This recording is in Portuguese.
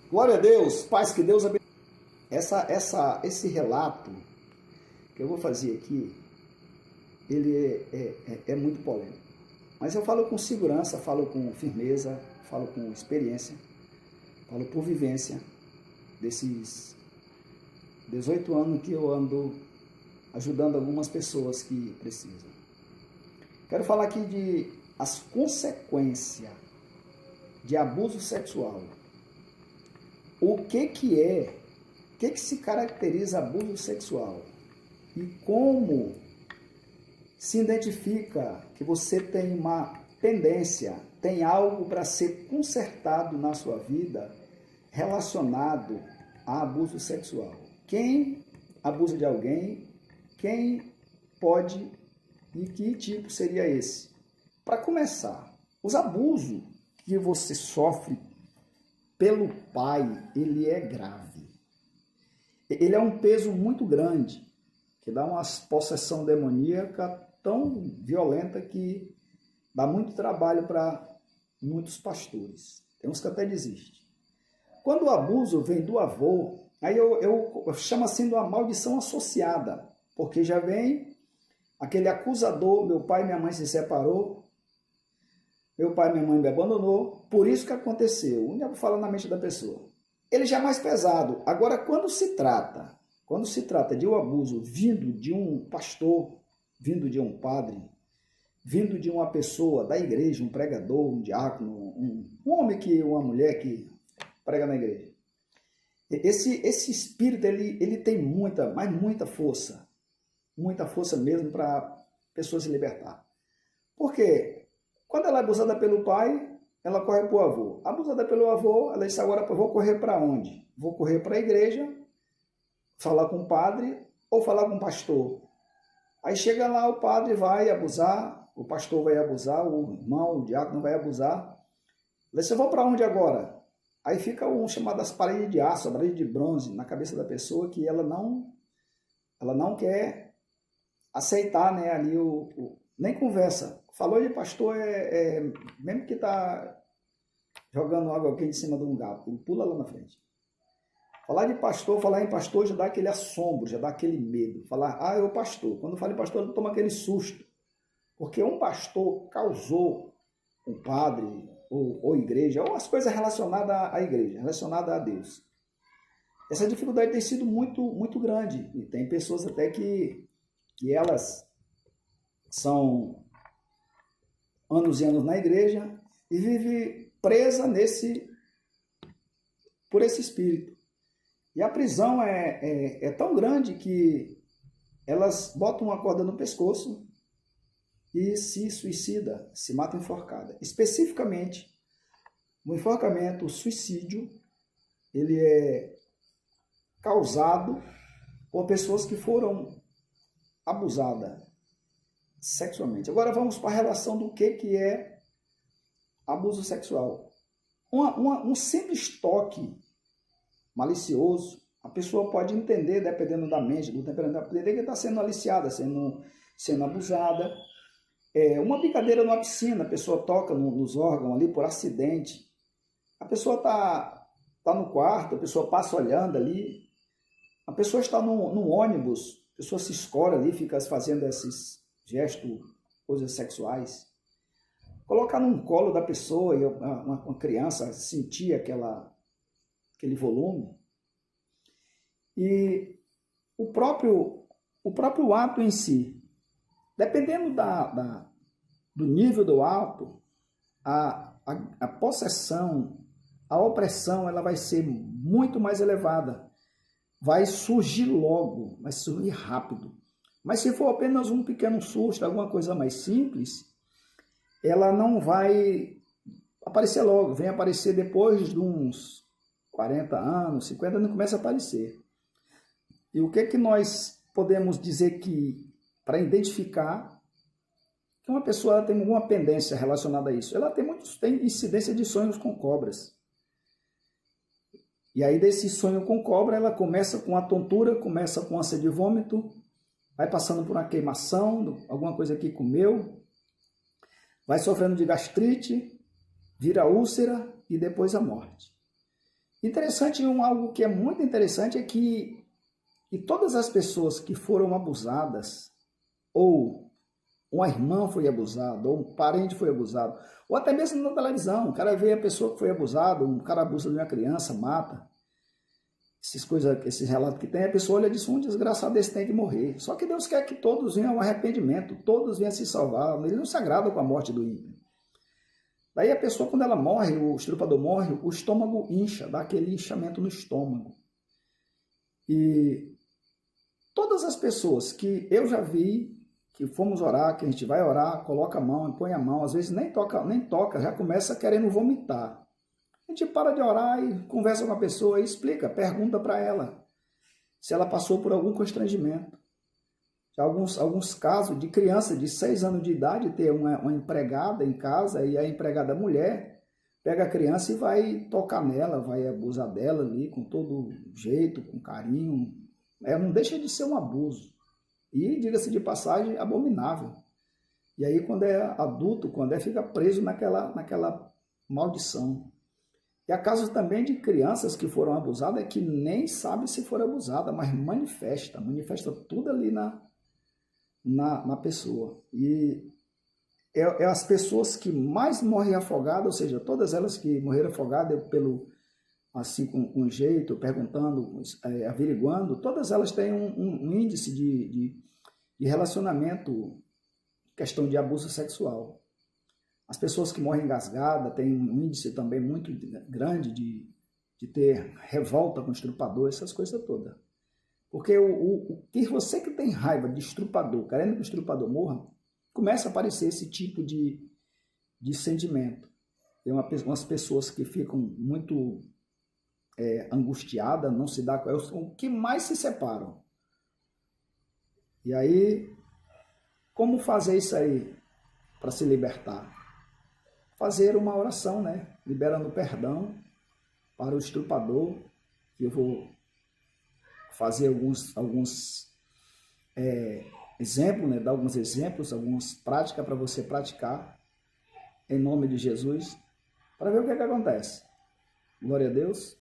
Glória a Deus, paz, que Deus abençoe. Esse relato que eu vou fazer aqui, ele é muito polêmico. Mas eu falo com segurança, falo com firmeza, falo com experiência, falo por vivência desses 18 anos que eu ando ajudando algumas pessoas que precisam. Quero falar aqui de as consequências de abuso sexual. O que se caracteriza abuso sexual? E como se identifica que você tem uma tendência, tem algo para ser consertado na sua vida relacionado a abuso sexual? Quem abusa de alguém? Quem pode e que tipo seria esse? Para começar, os abusos que você sofre pelo pai, ele é grave. Ele é um peso muito grande, que dá uma possessão demoníaca tão violenta que dá muito trabalho para muitos pastores. Tem uns que até desistem. Quando o abuso vem do avô, aí eu chamo assim de uma maldição associada, porque já vem aquele acusador: meu pai e minha mãe se separou, meu pai e minha mãe me abandonou, por isso que aconteceu. O diabo fala na mente da pessoa. Ele já é mais pesado. Agora, quando se trata de um abuso vindo de um pastor, vindo de um padre, vindo de uma pessoa da igreja, um pregador, um diácono, um homem, uma mulher que prega na igreja, esse espírito ele tem muita força mesmo para a pessoa se libertar. Por quê? Quando ela é abusada pelo pai, ela corre para o avô. Abusada pelo avô, ela disse: agora eu vou correr para onde? Vou correr para a igreja, falar com o padre ou falar com o pastor. Aí chega lá, o padre vai abusar, o pastor vai abusar, o irmão, o diácono vai abusar. Ela disse: eu vou para onde agora? Aí fica chamado as paredes de aço, a parede de bronze na cabeça da pessoa, que ela não quer aceitar, né, ali nem conversa. Falou de pastor, mesmo que está jogando água quente em cima de um gato, ele pula lá na frente. Falar em pastor já dá aquele assombro, já dá aquele medo. Falar, é o pastor. Quando fala em pastor, ele toma aquele susto. Porque um pastor causou um padre, ou igreja, ou as coisas relacionadas à igreja, relacionadas a Deus. Essa dificuldade tem sido muito grande. E tem pessoas até que elas são anos e anos na igreja e vive presa por esse espírito. E a prisão é tão grande que elas botam uma corda no pescoço e se suicida, se mata enforcada. Especificamente, o enforcamento, o suicídio, ele é causado por pessoas que foram abusadas sexualmente. Agora vamos para a relação do que é abuso sexual. Um simples toque malicioso, a pessoa pode entender, dependendo da mente, do temperamento, que está sendo aliciada, sendo abusada. Uma brincadeira numa piscina, a pessoa toca nos órgãos ali por acidente. A pessoa está no quarto, a pessoa passa olhando ali. A pessoa está num ônibus, a pessoa se escora ali, fica fazendo esses gestos, coisas sexuais. Colocar num colo da pessoa e uma criança sentir aquele volume. E o próprio ato em si, dependendo do nível do ato, a possessão, a opressão, ela vai ser muito mais elevada. Vai surgir logo, vai surgir rápido. Mas se for apenas um pequeno susto, alguma coisa mais simples, ela não vai aparecer logo, vem aparecer depois de uns 40 anos, 50 anos, começa a aparecer. E o que nós podemos dizer para identificar que uma pessoa tem alguma pendência relacionada a isso? Ela tem incidência de sonhos com cobras. E aí desse sonho com cobra, ela começa com a tontura, começa com ânsia de vômito, vai passando por uma queimação, alguma coisa que comeu, vai sofrendo de gastrite, vira úlcera e depois a morte. Interessante, algo que é muito interessante é que todas as pessoas que foram abusadas, ou uma irmã foi abusada, ou um parente foi abusado, ou até mesmo na televisão, o cara vê a pessoa que foi abusada, um cara abusa de uma criança, mata, esses relatos que tem, a pessoa olha e diz, um desgraçado desse tem que morrer. Só que Deus quer que todos venham ao arrependimento, todos venham se salvar, ele não se agrada com a morte do ímpio. Daí a pessoa, quando ela morre, o estrupador morre, o estômago incha, dá aquele inchamento no estômago. E todas as pessoas que eu já vi, que fomos orar, que a gente vai orar, coloca a mão, põe a mão, às vezes nem toca, já começa querendo vomitar. A gente para de orar e conversa com a pessoa e explica, pergunta para ela se ela passou por algum constrangimento. Já alguns casos de criança de 6 anos de idade ter uma empregada em casa e a empregada mulher pega a criança e vai tocar nela, vai abusar dela ali com todo jeito, com carinho. Não deixa de ser um abuso. E, diga-se de passagem, abominável. E aí, quando é adulto, fica preso naquela maldição. E há casos também de crianças que foram abusadas que nem sabe se foram abusadas, mas manifesta tudo ali na pessoa. E é as pessoas que mais morrem afogadas, ou seja, todas elas que morreram afogadas assim com jeito, perguntando, averiguando, todas elas têm um índice de relacionamento, questão de abuso sexual. As pessoas que morrem engasgadas têm um índice também muito grande de ter revolta com o estrupador, essas coisas todas. Porque você que tem raiva de estrupador, querendo que o estrupador morra, começa a aparecer esse tipo de sentimento. Tem umas pessoas que ficam muito angustiadas, não se dá com o que mais se separam. E aí, como fazer isso aí para se libertar? Fazer uma oração, né? Liberando perdão para o estrupador. Eu vou fazer alguns exemplos, né? Dar alguns exemplos, algumas práticas para você praticar em nome de Jesus, para ver o que acontece. Glória a Deus.